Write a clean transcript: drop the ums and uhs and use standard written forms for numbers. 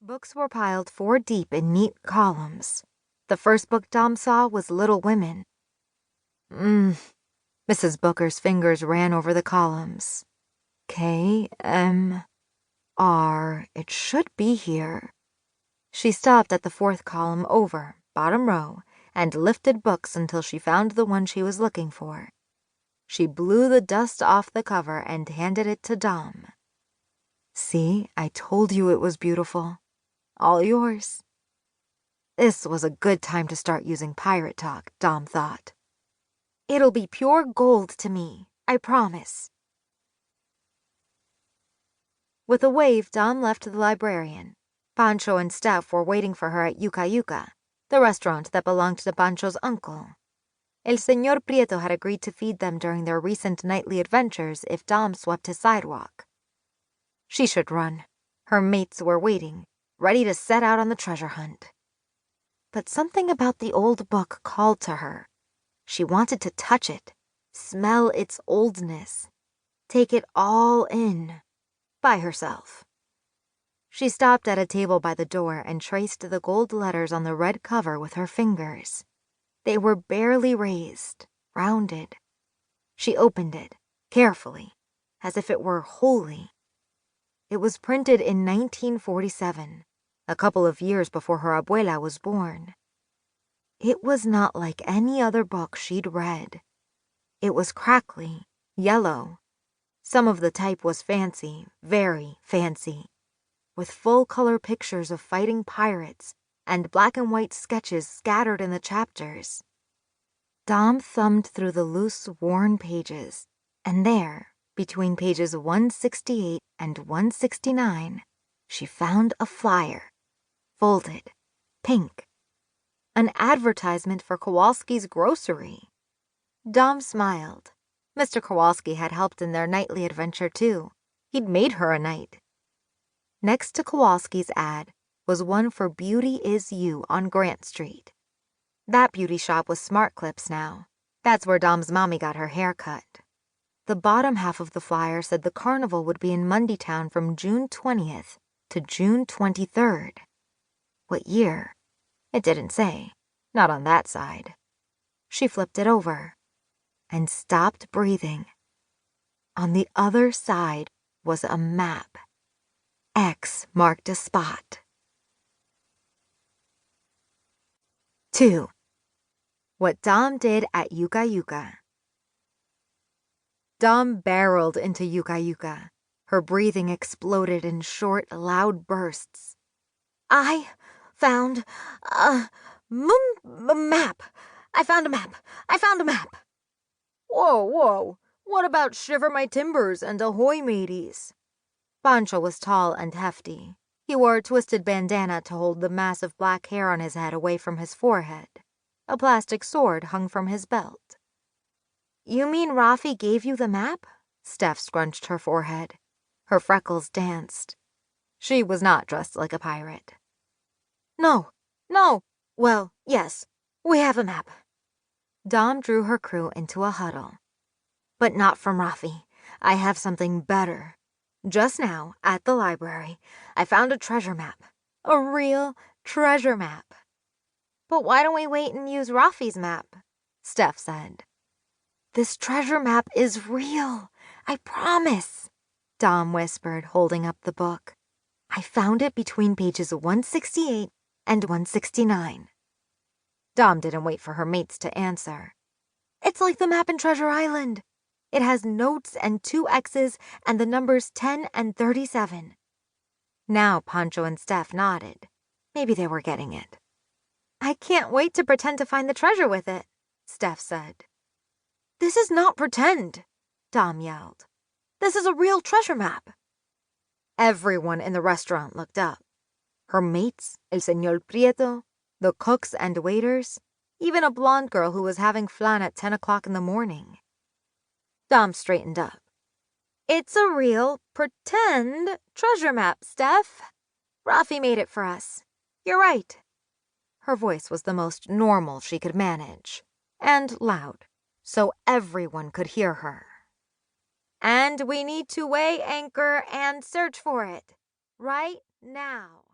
Books were piled 4 deep in neat columns. The first book Dom saw was Little Women. Mrs. Booker's fingers ran over the columns. K-M-R. It should be here. She stopped at the 4th column over, bottom row, and lifted books until she found the one she was looking for. She blew the dust off the cover and handed it to Dom. See, I told you it was beautiful. All yours. This was a good time to start using pirate talk, Dom thought. It'll be pure gold to me, I promise. With a wave, Dom left the librarian. Pancho and Steph were waiting for her at Yuca Yuca, the restaurant that belonged to Pancho's uncle. El Señor Prieto had agreed to feed them during their recent nightly adventures if Dom swept his sidewalk. She should run. Her mates were waiting, ready to set out on the treasure hunt. But something about the old book called to her. She wanted to touch it, smell its oldness, take it all in, by herself. She stopped at a table by the door and traced the gold letters on the red cover with her fingers. They were barely raised, rounded. She opened it, carefully, as if it were holy. It was printed in 1947, a couple of years before her abuela was born. It was not like any other book she'd read. It was crackly, yellow. Some of the type was fancy, very fancy, with full-color pictures of fighting pirates and black and white sketches scattered in the chapters. Dom thumbed through the loose, worn pages, and there, between pages 168 and 169, she found a flyer, folded, pink. An advertisement for Kowalski's grocery. Dom smiled. Mr. Kowalski had helped in their nightly adventure, too. He'd made her a knight. Next to Kowalski's ad was one for Beauty Is You on Grant Street. That beauty shop was Smart Clips now. That's where Dom's mommy got her hair cut. The bottom half of the flyer said the carnival would be in Mundytown from June 20th to June 23rd. What year? It didn't say. Not on that side. She flipped it over and stopped breathing. On the other side was a map. X marked a spot. 2. What Dom did at Yuca Yuca. Dom barreled into Yuca Yuca. Her breathing exploded in short, loud bursts. I found a map. I found a map. I found a map. Whoa. What about Shiver My Timbers and Ahoy Mateys? Pancho was tall and hefty. He wore a twisted bandana to hold the massive black hair on his head away from his forehead. A plastic sword hung from his belt. You mean Rafi gave you the map? Steph scrunched her forehead. Her freckles danced. She was not dressed like a pirate. No. Well, yes, we have a map. Dom drew her crew into a huddle. But not from Rafi. I have something better. Just now, at the library, I found a treasure map. A real treasure map. But why don't we wait and use Rafi's map? Steph said. This treasure map is real. I promise, Dom whispered, holding up the book. I found it between pages 168 and 169. Dom didn't wait for her mates to answer. It's like the map in Treasure Island. It has notes and 2 X's and the numbers 10 and 37. Now Pancho and Steph nodded. Maybe they were getting it. I can't wait to pretend to find the treasure with it, Steph said. This is not pretend, Dom yelled. This is a real treasure map. Everyone in the restaurant looked up. Her mates, El Señor Prieto, the cooks and waiters, even a blonde girl who was having flan at 10 o'clock in the morning. Dom straightened up. It's a real, pretend treasure map, Steph. Rafi made it for us. You're right. Her voice was the most normal she could manage, and loud, so everyone could hear her. And we need to weigh anchor and search for it, right now.